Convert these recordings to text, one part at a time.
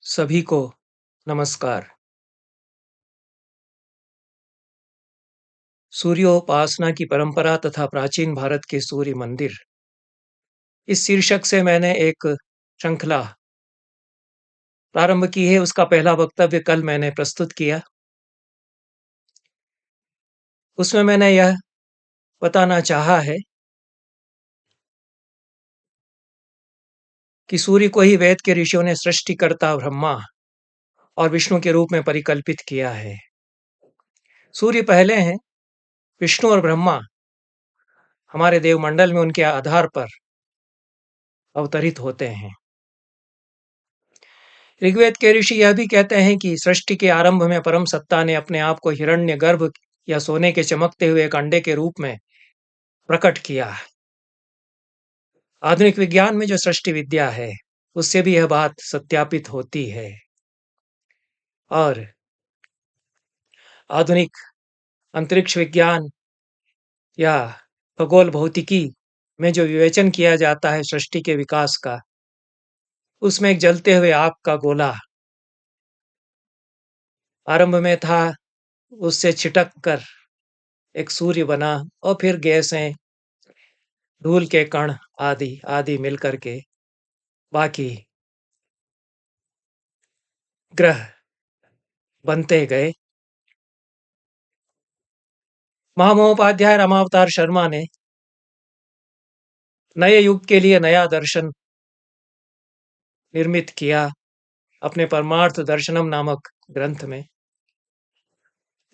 सभी को नमस्कार। सूर्योपासना की परंपरा तथा प्राचीन भारत के सूर्य मंदिर, इस शीर्षक से मैंने एक श्रृंखला प्रारंभ की है। उसका पहला वक्तव्य कल मैंने प्रस्तुत किया। उसमें मैंने यह बताना चाहा है कि सूर्य को ही वेद के ऋषियों ने सृष्टिकर्ता ब्रह्मा और विष्णु के रूप में परिकल्पित किया है। सूर्य पहले हैं, विष्णु और ब्रह्मा हमारे देवमंडल में उनके आधार पर अवतरित होते हैं। ऋग्वेद के ऋषि यह भी कहते हैं कि सृष्टि के आरंभ में परम सत्ता ने अपने आप को हिरण्यगर्भ या सोने के चमकते हुए एक अंडे के रूप में प्रकट किया। आधुनिक विज्ञान में जो सृष्टि विद्या है, उससे भी यह बात सत्यापित होती है। और आधुनिक अंतरिक्ष विज्ञान या खगोल भौतिकी में जो विवेचन किया जाता है सृष्टि के विकास का, उसमें एक जलते हुए आग का गोला आरंभ में था, उससे छिटक कर एक सूर्य बना और फिर गैसें, धूल के कण आदि आदि मिलकर के बाकी ग्रह बनते गए। महामहोपाध्याय रामावतार शर्मा ने नए युग के लिए नया दर्शन निर्मित किया अपने परमार्थ दर्शनम नामक ग्रंथ में।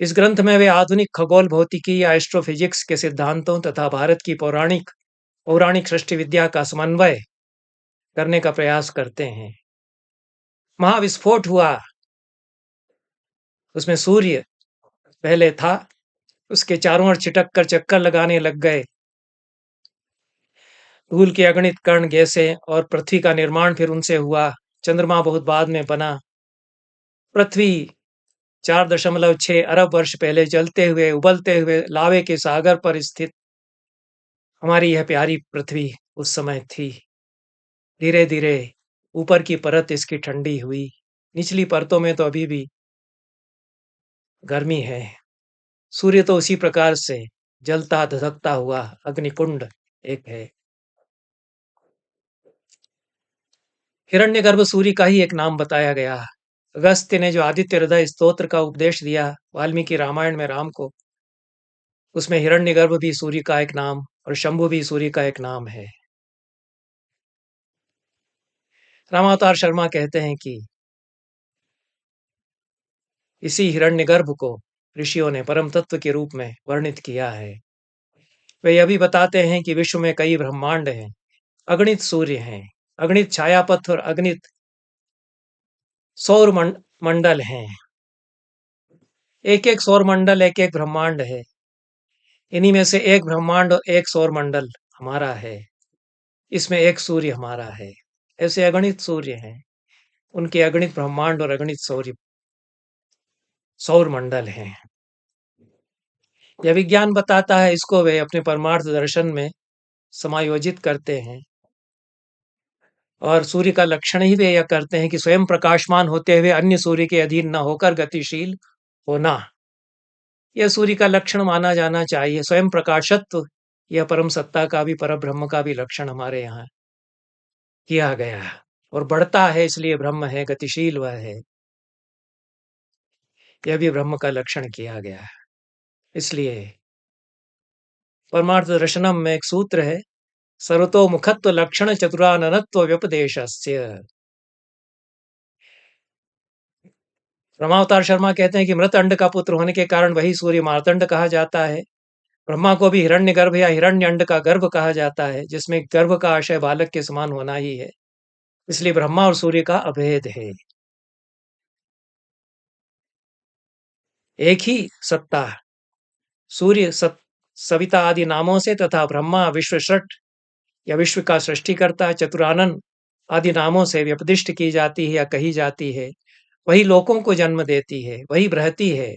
इस ग्रंथ में वे आधुनिक खगोल भौतिकी या एस्ट्रोफिजिक्स के सिद्धांतों तथा भारत की पौराणिक पौराणिक सृष्टि विद्या का समन्वय करने का प्रयास करते हैं। महाविस्फोट हुआ, उसमें सूर्य पहले था, उसके चारों ओर छिटक कर चक्कर लगाने लग गए। धूल के अगणित कण, गैसें और पृथ्वी का निर्माण फिर उनसे हुआ। चंद्रमा बहुत बाद में बना। पृथ्वी 4.6 अरब वर्ष पहले जलते हुए उबलते हुए लावे के सागर पर स्थित हमारी यह प्यारी पृथ्वी उस समय थी। धीरे धीरे ऊपर की परत इसकी ठंडी हुई, निचली परतों में तो अभी भी गर्मी है। सूर्य तो उसी प्रकार से जलता धधकता हुआ अग्निकुंड एक है। हिरण्यगर्भ सूर्य का ही एक नाम बताया गया। अगस्त्य ने जो आदित्य हृदय स्तोत्र का उपदेश दिया वाल्मीकि रामायण में राम को, उसमें हिरण्यगर्भ भी सूर्य का एक नाम और शंभु भी सूर्य का एक नाम है। रामावतार शर्मा कहते हैं कि इसी हिरण्यगर्भ को ऋषियों ने परम तत्व के रूप में वर्णित किया है। वे यह भी बताते हैं कि विश्व में कई ब्रह्मांड हैं, अगणित सूर्य हैं, अगणित छायापथ और अगणित सौर मंडल हैं। एक एक सौर मंडल एक एक ब्रह्मांड है। इन्हीं में से एक ब्रह्मांड और एक सौर मंडल हमारा है। इसमें एक सूर्य हमारा है। ऐसे अगणित सूर्य हैं, उनके अगणित ब्रह्मांड और अगणित सौर मंडल हैं। यह विज्ञान बताता है, इसको वे अपने परमार्थ दर्शन में समायोजित करते हैं। और सूर्य का लक्षण ही वे यह करते हैं कि स्वयं प्रकाशमान होते हुए अन्य सूर्य के अधीन न होकर गतिशील होना, यह सूर्य का लक्षण माना जाना चाहिए। स्वयं प्रकाशत्व यह परम सत्ता का भी, पर ब्रह्म का भी लक्षण हमारे यहाँ किया गया है। और बढ़ता है इसलिए ब्रह्म है, गतिशील वह है, यह भी ब्रह्म का लक्षण किया गया है। इसलिए परमार्थ दर्शनम में एक सूत्र है, सर्वतोमुखत्व लक्षण चतुराननत्व व्यपदेशस्य। ब्रह्मावतार शर्मा कहते हैं कि मृत अंड का पुत्र होने के कारण वही सूर्य मार्तंड कहा जाता है। ब्रह्मा को भी हिरण्यगर्भ या हिरण्यंड का गर्भ कहा जाता है, जिसमें गर्भ का आशय बालक के समान होना ही है। इसलिए ब्रह्मा और सूर्य का अभेद है, एक ही सत्ता। सूर्य सविता आदि नामों से तथा ब्रह्मा विश्वसृष्ट या विश्व का सृष्टिकर्ता चतुरानन आदि नामों से व्यपदिष्ट की जाती है या कही जाती है। वही लोकों को जन्म देती है, वही बृहती है।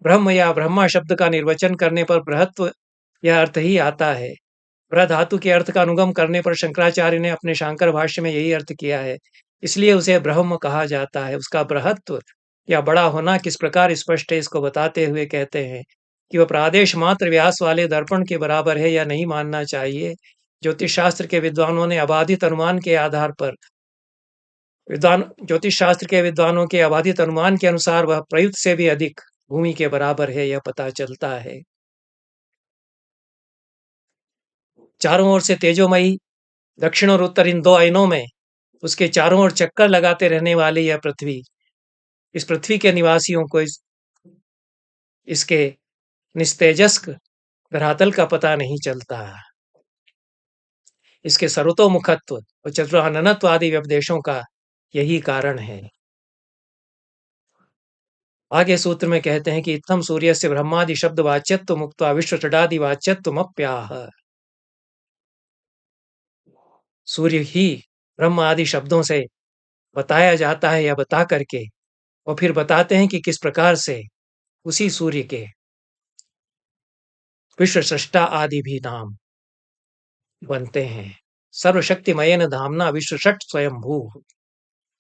ब्रह्म या ब्रह्मा शब्द का निर्वचन करने पर बृहत्व यह अर्थ ही आता है। बृहधातु के अर्थ का अनुगम करने पर शंकराचार्य ने अपने शांकर भाष्य में यही अर्थ किया है इसलिए उसे ब्रह्म कहा जाता है। उसका बृहत्व या बड़ा होना किस प्रकार स्पष्ट है, इसको बताते हुए कहते हैं कि वह प्रादेश मात्र व्यास वाले दर्पण के बराबर है या नहीं मानना चाहिए। ज्योतिष शास्त्र के विद्वानों ने अबाधित अनुमान के आधार पर ज्योतिष शास्त्र के विद्वानों के अबाधित अनुमान के अनुसार वह प्रयुक्त से भी अधिक भूमि के बराबर है, यह पता चलता है। चारों ओर से तेजोमयी, दक्षिण और उत्तर इन दो अयनों में उसके चारों ओर चक्कर लगाते रहने वाली यह पृथ्वी, इस पृथ्वी के निवासियों को इसके निस्तेजस्क धरातल का पता नहीं चलता। इसके सर्वतोमुखत्व और चतुराननत्व आदि व्यपदेशों का यही कारण है। आगे सूत्र में कहते हैं कि इत्थम सूर्य से ब्रह्मादि शब्द वाच्यत्व मुक्त्वा विश्व चडादि वाच्यत्वमप्याह। सूर्य ही ब्रह्म आदि शब्दों से बताया जाता है या बता करके, और फिर बताते हैं कि किस प्रकार से उसी सूर्य के विश्व सृष्टा आदि भी नाम बनते हैं। सर्वशक्तिमयेन धाम्ना विश्वषट् स्वयंभू।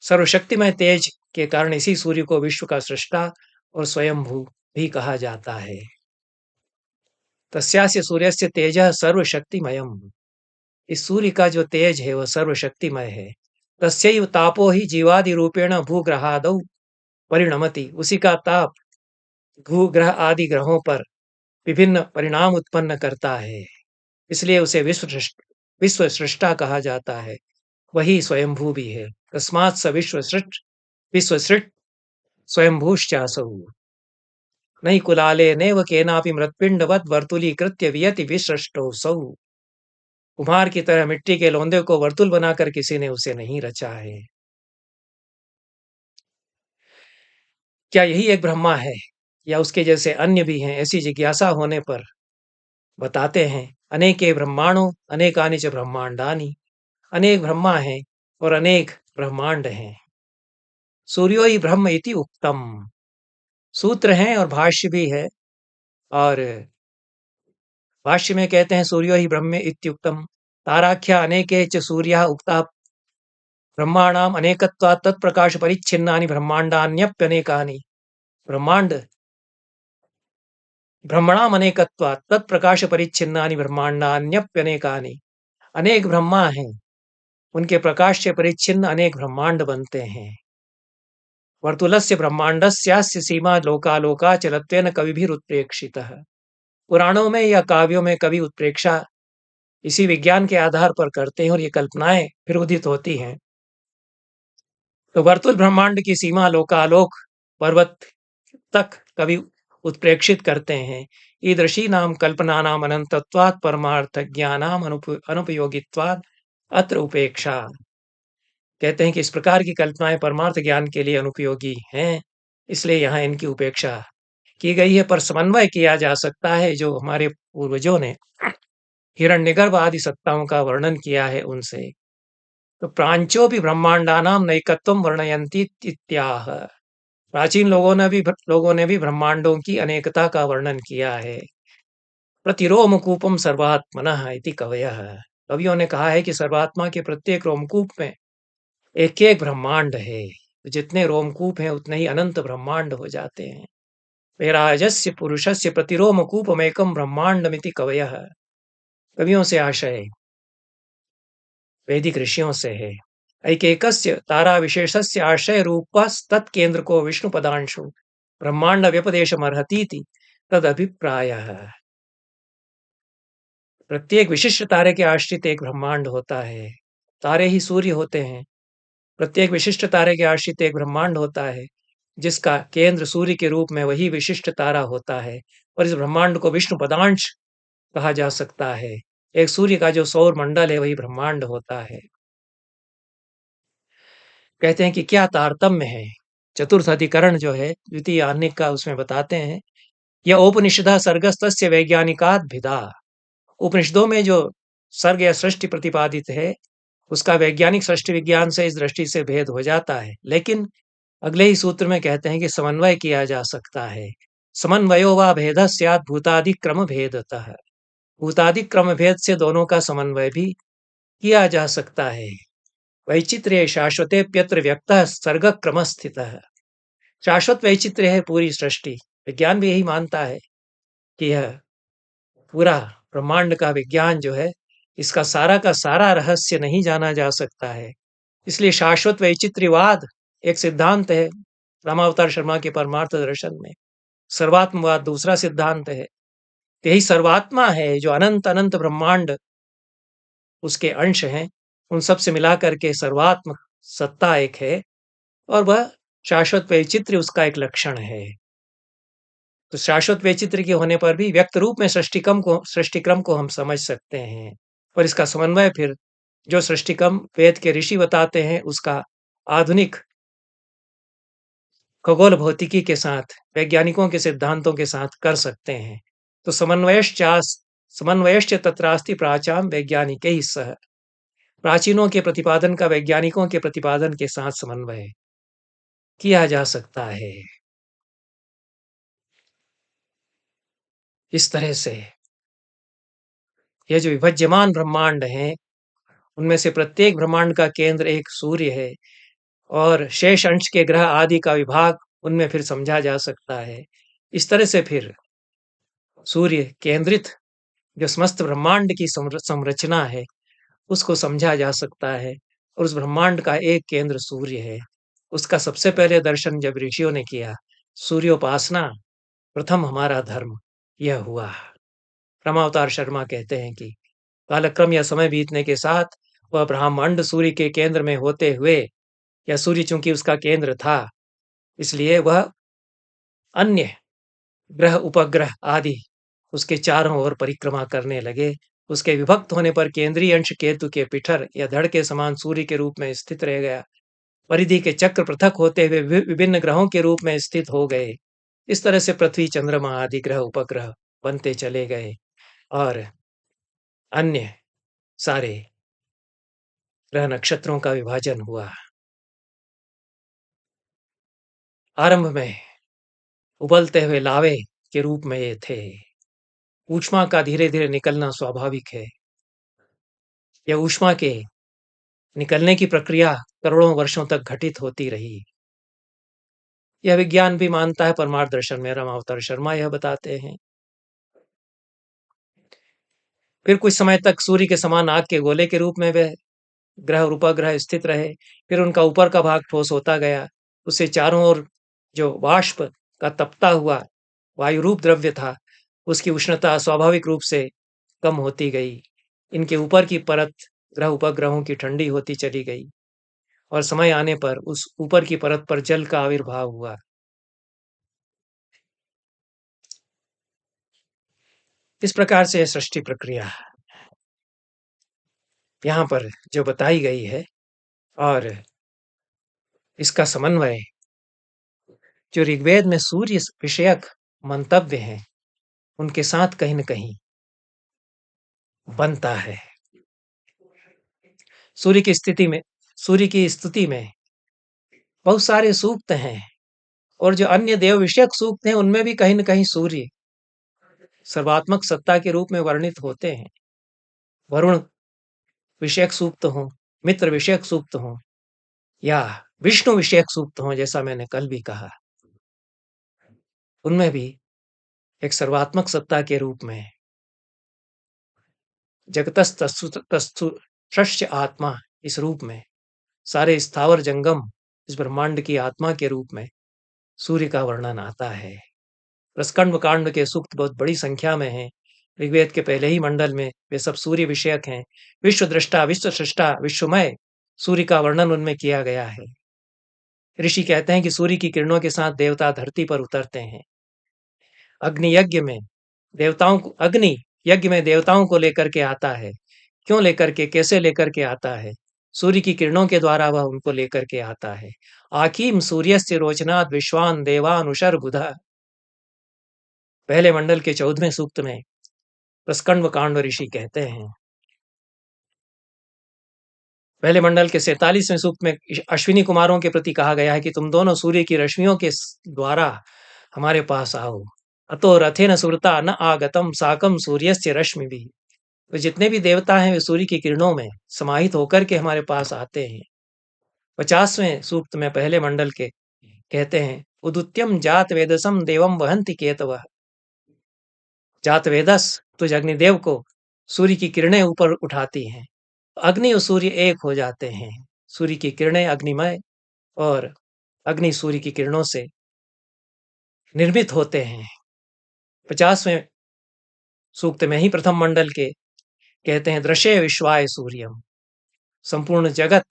सर्वशक्तिमय तेज के कारण इसी सूर्य को विश्व का सृष्टा और स्वयंभू भी कहा जाता है। तस्यास्य सूर्यस्य तेजः सर्वशक्तिमयम्। इस सूर्य का जो तेज है वह सर्वशक्तिमय है। तस्यैव तापो ही जीवादि रूपेण भूग्रहादौ परिणमति। उसी का ताप भूग्रह आदि ग्रहों पर विभिन्न परिणाम उत्पन्न करता है, इसलिए उसे विश्व सृष्टा कहा जाता है। वही स्वयंभू भी है। तस्मात् स विश्वसृष्ट स्वयंभूश्चासौ। नहि कुलाले नैव केनापि मृत्पिंडवत् वर्तुलीकृत्य वियति विसृष्टोऽसौ। कुम्हार की तरह मिट्टी के लोंदे को वर्तुल बनाकर किसी ने उसे नहीं रचा है। क्या यही एक ब्रह्मा है या उसके जैसे अन्य भी हैं? ऐसी जिज्ञासा होने पर बताते हैं, अनेके ब्रह्माणो अनेकानि च ब्रह्मांडानि। अनेक ब्रह्मा हैं और अनेक ब्रह्मांड हैं। सूर्यो ही ब्रह्म इति उक्तम। सूत्र हैं और भाष्य भी है, और भाष्य में कहते हैं सूर्यो ही ब्रह्म इत्युक्तम। ताराख्या अनेके च सूर्या उक्ता ब्रह्माणाम अनेकत्वात् तत्प्रकाश परिच्छिन्नानि ब्रह्मांडान्यप्यनेकानि। ब्रह्मांड ब्रह्मणाम अनेकत्वात् तत्प्रकाश परिच्छिन्नानि ब्रह्मांडान्यप्यनेकानि। अनेक ब्रह्मा हैं, उनके प्रकाश से परिच्छिन्न अनेक ब्रह्मांड बनते हैं। वर्तुलस्य ब्रह्मांडस्यास्य सीमा लोकालोकाचलत्वेन कविभिरुत्प्रेक्षितः। पुराणों में या काव्यों में कवि उत्प्रेक्षा इसी विज्ञान के आधार पर करते हैं और ये कल्पनाएं फिर उदित होती हैं। तो वर्तुल ब्रह्मांड की सीमा लोकालोक पर्वत तक कवि उत्प्रेक्षित करते हैं। ईदृशी नाम कल्पना नाम अनंतत्वात् परमार्थ ज्ञानाम अनुपयोगित्वात् अत्र उपेक्षा। कहते हैं कि इस प्रकार की कल्पनाएं परमार्थ ज्ञान के लिए अनुपयोगी हैं, इसलिए यहाँ इनकी उपेक्षा की गई है। पर समन्वय किया जा सकता है, जो हमारे पूर्वजों ने हिरण्यगर्भ आदि सत्ताओं का वर्णन किया है उनसे। तो प्रांचोपि ब्रह्मांडानाम नैकत्वम वर्णयन्ति इत्याह। प्राचीन लोगों ने भी ब्रह्मांडों की अनेकता का वर्णन किया है। प्रतिरोमकूपम सर्वात्मनः इति कवयः। कवियों ने कहा है कि सर्वात्मा के प्रत्येक रोमकूप में एक एक ब्रह्मांड है। जितने रोमकूप हैं उतने ही अनंत ब्रह्मांड हो जाते हैं। वैराजस्य पुरुषस्य प्रतिरोमकूपमेकं ब्रह्मांडमिति कवयः। कवियों से आशय वैदिक ऋषियों से है। ऐकेकस्य तारा विशेषस्य आशय रूपस्तत्केन्द्रको विष्णुपदांशु ब्रह्मांड व्यपदेशमर्हतीति तद अभिप्रायः। प्रत्येक विशिष्ट तारे के आश्रित एक ब्रह्मांड होता है। तारे ही सूर्य होते हैं। प्रत्येक विशिष्ट तारे के आश्रित एक ब्रह्मांड होता है, जिसका केंद्र सूर्य के रूप में वही विशिष्ट तारा होता है, और इस ब्रह्मांड को विष्णु पदांश कहा जा सकता है। एक सूर्य का जो सौर मंडल है वही ब्रह्मांड होता है। कहते हैं कि क्या तारतम्य है। चतुर्थ अधिकरण जो है द्वितीय आनिक का, उसमें बताते हैं, यह उपनिषदा सर्गस्तस्य वैज्ञानिकात् भिदा। उपनिषदों में जो सर्ग या सृष्टि प्रतिपादित है उसका वैज्ञानिक सृष्टि विज्ञान से इस दृष्टि से भेद हो जाता है। लेकिन अगले ही सूत्र में कहते हैं कि समन्वय किया जा सकता है। समन्वयो वा भेद स्यात् भूतादिक्रम भेदतः। भूतादिक्रम भेद से दोनों का समन्वय भी किया जा सकता है। वैचित्र्ये शाश्वतेप्यत्र व्यक्तः सर्गक्रम स्थितः। शाश्वत वैचित्र्य है पूरी सृष्टि। विज्ञान भी यही मानता है कि यह पूरा ब्रह्मांड का विज्ञान जो है, इसका सारा का सारा रहस्य नहीं जाना जा सकता है। इसलिए शाश्वत वैचित्र्यवाद एक सिद्धांत है रामावतार शर्मा के परमार्थ दर्शन में। सर्वात्मवाद दूसरा सिद्धांत है। यही सर्वात्मा है जो अनंत अनंत ब्रह्मांड उसके अंश हैं, उन सब से मिला करके सर्वात्म सत्ता एक है, और वह शाश्वत वैचित्र्य उसका एक लक्षण है। तो शाश्वत वैचित्र्य के होने पर भी व्यक्त रूप में सृष्टिक्रम को हम समझ सकते हैं, और इसका समन्वय फिर जो सृष्टिक्रम वेद के ऋषि बताते हैं उसका आधुनिक खगोल भौतिकी के साथ, वैज्ञानिकों के सिद्धांतों के साथ कर सकते हैं। तो समन्वयश्च तत्रास्ति प्राचाम वैज्ञानिकैः सह। प्राचीनों के प्रतिपादन का वैज्ञानिकों के प्रतिपादन के साथ समन्वय किया जा सकता है। इस तरह से यह जो विभज्यमान ब्रह्मांड हैं, उनमें से प्रत्येक ब्रह्मांड का केंद्र एक सूर्य है, और शेष अंश के ग्रह आदि का विभाग उनमें फिर समझा जा सकता है। इस तरह से फिर सूर्य केंद्रित जो समस्त ब्रह्मांड की संरचना है उसको समझा जा सकता है, और उस ब्रह्मांड का एक केंद्र सूर्य है। उसका सबसे पहले दर्शन जब ऋषियों ने किया, सूर्योपासना प्रथम हमारा धर्म यह हुआ। रामावतार शर्मा कहते हैं कि कालक्रम या समय बीतने के साथ वह ब्रह्मांड सूर्य के केंद्र में होते हुए, या सूर्य चूंकि उसका केंद्र था इसलिए वह अन्य ग्रह उपग्रह आदि उसके चारों ओर परिक्रमा करने लगे। उसके विभक्त होने पर केंद्रीय अंश केतु के पिठर या धड़ के समान सूर्य के रूप में स्थित रह गया। परिधि के चक्र पृथक होते हुए विभिन्न ग्रहों के रूप में स्थित हो गए। इस तरह से पृथ्वी, चंद्रमा आदि ग्रह उपग्रह बनते चले गए, और अन्य सारे ग्रह नक्षत्रों का विभाजन हुआ। आरंभ में उबलते हुए लावे के रूप में ये थे। ऊष्मा का धीरे धीरे निकलना स्वाभाविक है। यह ऊष्मा के निकलने की प्रक्रिया करोड़ों वर्षों तक घटित होती रही। यह विज्ञान भी मानता है। परमार्थ दर्शन में रामावतार शर्मा यह बताते हैं। फिर कुछ समय तक सूर्य के समान आग के गोले के रूप में वह ग्रह और उपग्रह स्थित रहे। फिर उनका ऊपर का भाग ठोस होता गया। उससे चारों ओर जो वाष्प का तपता हुआ वायु रूप द्रव्य था, उसकी उष्णता स्वाभाविक रूप से कम होती गई। इनके ऊपर की परत ग्रह उपग्रहों की ठंडी होती चली गई, और समय आने पर उस ऊपर की परत पर जल का आविर्भाव हुआ। इस प्रकार से सृष्टि प्रक्रिया यहाँ पर जो बताई गई है, और इसका समन्वय जो ऋग्वेद में सूर्य विषयक मंतव्य हैं उनके साथ कहीं न कहीं बनता है। सूर्य की स्तुति में बहुत सारे सूक्त हैं, और जो अन्य देव विषयक सूक्त हैं उनमें भी कहीं न कहीं सूर्य सर्वात्मक सत्ता के रूप में वर्णित होते हैं। वरुण विषयक सूक्त हों, मित्र विषयक सूक्त हों, या विष्णु विषयक सूक्त हों, जैसा मैंने कल भी कहा, उनमें भी एक सर्वात्मक सत्ता के रूप में जगतस्तस्तु षष्ठ आत्मा इस रूप में, सारे स्थावर जंगम इस ब्रह्मांड की आत्मा के रूप में सूर्य का वर्णन आता है। प्रस्कंड कांड के सूक्त बहुत बड़ी संख्या में हैं। ऋग्वेद के पहले ही मंडल में वे सब सूर्य विषयक हैं। विश्व दृष्टा, विश्व सृष्टा, विश्वमय सूर्य का वर्णन उनमें किया गया है। ऋषि कहते हैं कि सूर्य की किरणों के साथ देवता धरती पर उतरते हैं। अग्नि यज्ञ में देवताओं को लेकर के आता है। क्यों लेकर के, कैसे लेकर के आता है? सूर्य की किरणों के द्वारा वह उनको लेकर के आता है। आकीम सूर्यस्य रोचनाद विश्वान देवानुशर बुधा, पहले मंडल के 14वें सूक्त में प्रस्कंड कांड ऋषि कहते हैं। पहले मंडल के 47वें सूक्त में अश्विनी कुमारों के प्रति कहा गया है कि तुम दोनों सूर्य की रश्मियों के द्वारा हमारे पास आओ। अतो रथेन सुरता न आगतम साकम सूर्यस्य रश्मि भी। तो जितने भी देवता हैं वे सूर्य की किरणों में समाहित होकर के हमारे पास आते हैं। 50वें सूक्त में पहले मंडल के कहते हैं, उदुत्यम जात वेदसम देवम वहंति केतवः। जात वेदस तुझ अग्निदेव को सूर्य की किरणें ऊपर उठाती हैं। अग्नि और सूर्य एक हो जाते हैं। सूर्य की किरणें अग्निमय और अग्नि सूर्य की किरणों से निर्मित होते हैं। 50वें सूक्त में ही प्रथम मंडल के कहते हैं, दृश्य विश्वाय सूर्यम। संपूर्ण जगत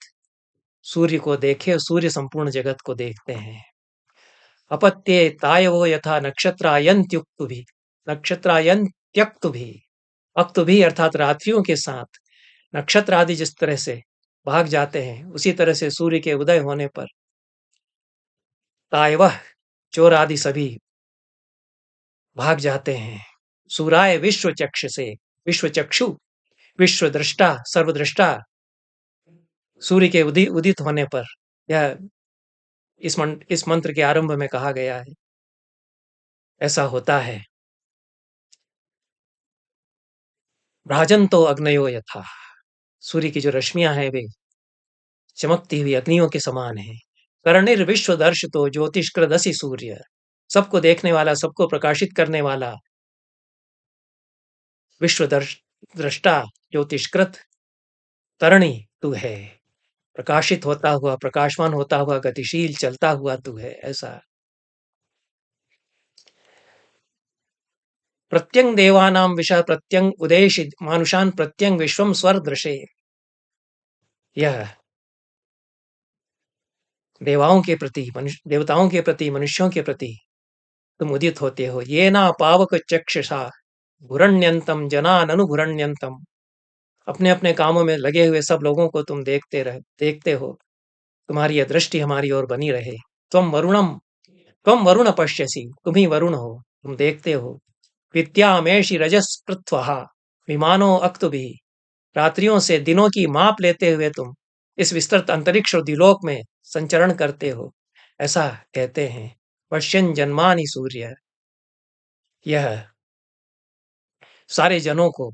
सूर्य को देखे और सूर्य संपूर्ण जगत को देखते हैं। अपत्ये तायवो यथा नक्षत्रायंत्युक्तु भी, नक्षत्रायंत्यक्तु भी, अक्तु भी अर्थात रात्रियों के साथ नक्षत्र आदि जिस तरह से भाग जाते हैं, उसी तरह से सूर्य के उदय होने पर तायवह चोर आदि सभी भाग जाते हैं। सूराय विश्व चक्ष से, विश्व चक्षु, विश्व दृष्टा, सर्वदृष्टा सूर्य के उदित होने पर, यह इस मंत्र के आरंभ में कहा गया है, ऐसा होता है। भ्राजंतो अग्नयो यथा, सूर्य की जो रश्मियां हैं वे चमकती हुई अग्नियों के समान है। कर्णिर विश्व दर्श तो ज्योतिष्कृदसी सूर्य, सबको देखने वाला, सबको प्रकाशित करने वाला विश्व दृष्टा ज्योतिष्कृत तरणी तू है। प्रकाशित होता हुआ, प्रकाशमान होता हुआ, गतिशील चलता हुआ तू है, ऐसा। प्रत्यंग देवानाम विषय प्रत्यंग उदेश मानुषान प्रत्यंग विश्वम स्वर दृशे। यह देवाओं के प्रति, देवताओं के प्रति, मनुष्यों के प्रति तुम उदित होते हो। ये ना पावक चक्षुषा भुरण्यंतम जनान अनुभुरण्यंतम। अपने अपने कामों में लगे हुए सब लोगों को तुम देखते हो। तुम्हारी यह दृष्टि हमारी ओर बनी रहे। त्वम वरुण पश्यसि, तुम ही वरुण हो, तुम देखते हो। विद्यामेषि रजस पृथ्वा विमानो अक्तुभि। रात्रियों से दिनों की माप लेते हुए तुम इस विस्तृत अंतरिक्ष और द्युलोक में संचरण करते हो, ऐसा कहते हैं। पश्यन जन्मानि सूर्य, यह सारे जनों को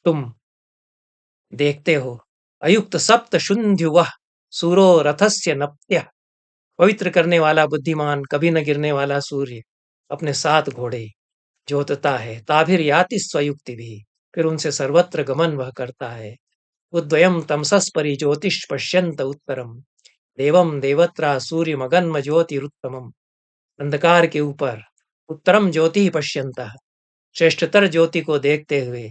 तुम देखते हो। अयुक्त सप्त शुंध्युवः सूरो रथस्य नप्त्य। पवित्र करने वाला बुद्धिमान, कभी न गिरने वाला सूर्य अपने 7 घोड़े जोतता है। ताभिर याति स्वयुक्ति भी, फिर उनसे सर्वत्र गमन वह करता है। उद्वयम तमसस परि ज्योतिष पश्यंत उत्तरम देवम देवत्रा सूर्य मगन्म ज्योतिरुत्तमम। अंधकार के ऊपर उत्तरम ज्योति पश्यंत, श्रेष्ठतर ज्योति को देखते हुए,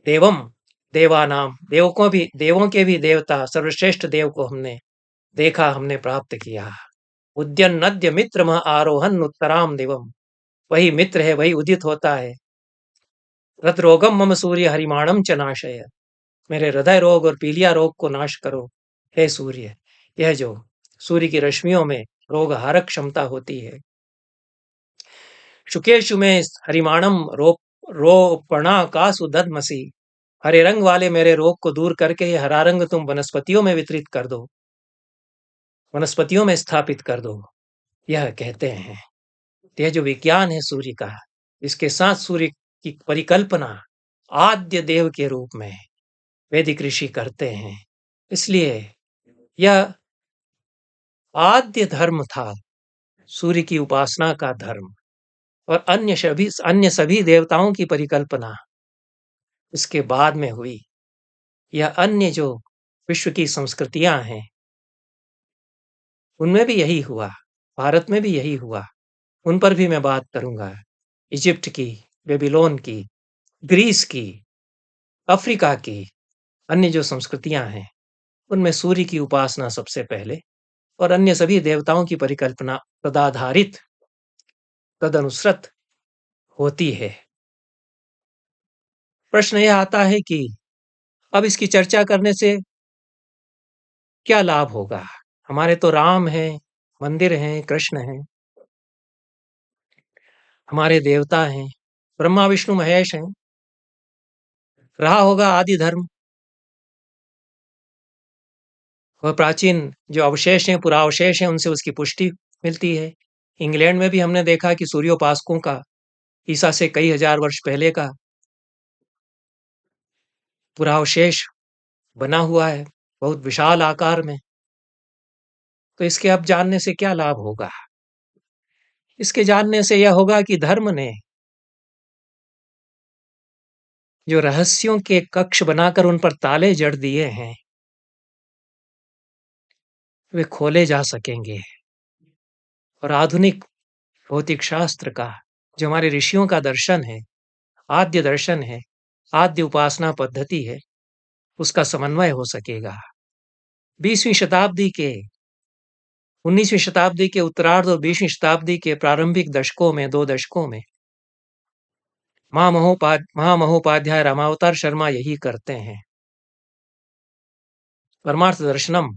देवम देवानाम, देवों के भी देवता, सर्वश्रेष्ठ देव को हमने देखा, हमने प्राप्त किया। उद्यन्नद्य मित्र मह आरोहन उत्तराम देवम, वही मित्र है, वही उदित होता है। हृदरोगम मम सूर्य हरिमाणम च नाशय, मेरे हृदय रोग और पीलिया रोग को नाश करो हे सूर्य। यह जो सूर्य की रश्मियों में रोग हारक क्षमता होती है। शुकेशु में हरिमाणम रोपणा कासु दधमसी, हरे रंग वाले मेरे रोग को दूर करके यह हरा रंग तुम वनस्पतियों में वितरित कर दो, वनस्पतियों में स्थापित कर दो, यह कहते हैं। यह जो विज्ञान है सूर्य का, इसके साथ सूर्य की परिकल्पना आद्य देव के रूप में वैदिक ऋषि करते हैं। इसलिए यह आद्य धर्म था, सूर्य की उपासना का धर्म, और अन्य सभी देवताओं की परिकल्पना इसके बाद में हुई। यह अन्य जो विश्व की संस्कृतियां हैं, उनमें भी यही हुआ, भारत में भी यही हुआ। उन पर भी मैं बात करूंगा। इजिप्ट की, बेबीलोन की, ग्रीस की, अफ्रीका की अन्य जो संस्कृतियां हैं, उनमें सूर्य की उपासना सबसे पहले, और अन्य सभी देवताओं की परिकल्पना तदाधारित, तदनुसृत होती है। प्रश्न यह आता है कि अब इसकी चर्चा करने से क्या लाभ होगा? हमारे तो राम हैं, मंदिर हैं, कृष्ण हैं, हमारे देवता हैं, ब्रह्मा विष्णु महेश हैं, रहा होगा आदि धर्म, वह प्राचीन जो अवशेष हैं, पुरावशेष हैं, उनसे उसकी पुष्टि मिलती है। इंग्लैंड में भी हमने देखा कि सूर्योपासकों का ईसा से कई हजार वर्ष पहले का पुरावशेष बना हुआ है। बहुत विशाल आकार में। तो इसके अब जानने से क्या लाभ होगा? इसके जानने से यह होगा कि धर्म ने जो रहस्यों के कक्ष बनाकर उन पर ताले जड़ दिए हैं, वे खोले जा सकेंगे और आधुनिक भौतिक शास्त्र का, जो हमारे ऋषियों का दर्शन है, आद्य दर्शन है, आद्य उपासना पद्धति है, उसका समन्वय हो सकेगा। 20वीं शताब्दी के 19वीं शताब्दी के उत्तरार्ध और 20वीं शताब्दी के प्रारंभिक दशकों में, 2 दशकों में महामहोपाध्याय रामावतार शर्मा यही करते हैं। परमार्थ दर्शनम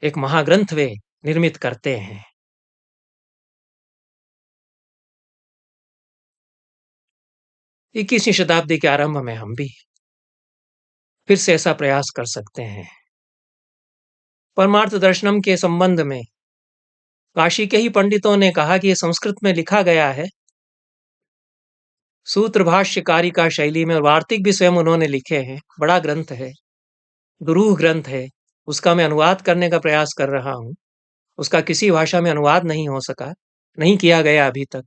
एक महाग्रंथ वे निर्मित करते हैं। 21वीं शताब्दी के आरंभ में हम भी फिर से ऐसा प्रयास कर सकते हैं। परमार्थ दर्शनम के संबंध में काशी के ही पंडितों ने कहा कि ये संस्कृत में लिखा गया है, सूत्र भाष्यकारी का शैली में, और वार्तिक भी स्वयं उन्होंने लिखे हैं। बड़ा ग्रंथ है, दुरूह ग्रंथ है। उसका मैं अनुवाद करने का प्रयास कर रहा हूं। उसका किसी भाषा में अनुवाद नहीं हो सका, नहीं किया गया अभी तक।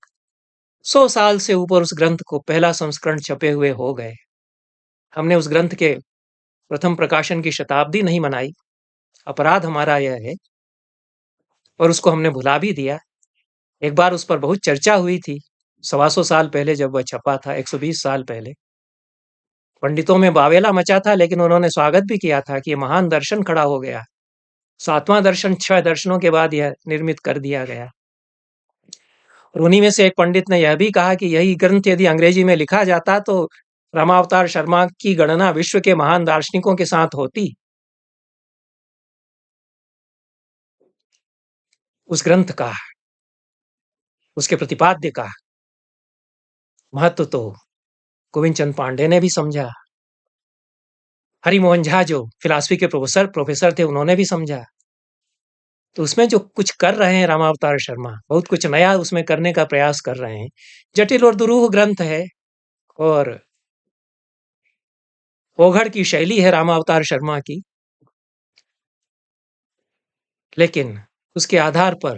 100 साल से ऊपर उस ग्रंथ को पहला संस्करण छपे हुए हो गए। हमने उस ग्रंथ के प्रथम प्रकाशन की शताब्दी नहीं मनाई, अपराध हमारा यह है, और उसको हमने भुला भी दिया। एक बार उस पर बहुत चर्चा हुई थी, 125 साल पहले जब वह छपा था, 120 साल पहले। पंडितों में बावेला मचा था, लेकिन उन्होंने स्वागत भी किया था कि ये महान दर्शन खड़ा हो गया। 7वां दर्शन 6 दर्शनों के बाद यह निर्मित कर दिया गया। और उन्हीं में से एक पंडित ने यह भी कहा कि यही ग्रंथ यदि अंग्रेजी में लिखा जाता तो रामावतार शर्मा की गणना विश्व के महान दार्शनिकों के साथ होती। उस ग्रंथ का, उसके प्रतिपाद्य का महत्व तो गोविंद चंद पांडे ने भी समझा। हरिमोहन झा जो फिलॉसफी के प्रोफेसर थे, उन्होंने भी समझा। तो उसमें जो कुछ कर रहे हैं रामावतार शर्मा, बहुत कुछ नया उसमें करने का प्रयास कर रहे हैं। जटिल और दुरूह ग्रंथ है और ओघड़ की शैली है रामावतार शर्मा की, लेकिन उसके आधार पर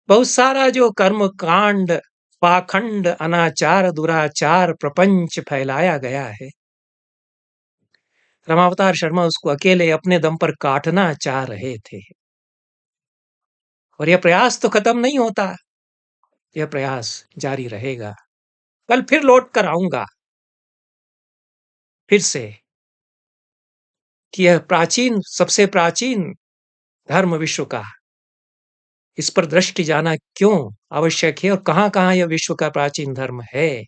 बहुत सारा जो कर्म कांड, पाखंड, अनाचार, दुराचार, प्रपंच फैलाया गया है, रामावतार शर्मा उसको अकेले अपने दम पर काटना चाह रहे थे। और यह प्रयास तो खत्म नहीं होता, यह प्रयास जारी रहेगा। कल फिर लौट कर आऊंगा फिर से कि यह प्राचीन, सबसे प्राचीन धर्म विश्व का, इस पर दृष्टि जाना क्यों आवश्यक है और कहां कहां यह विश्व का प्राचीन धर्म है,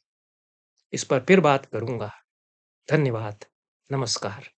इस पर फिर बात करूंगा। धन्यवाद, नमस्कार।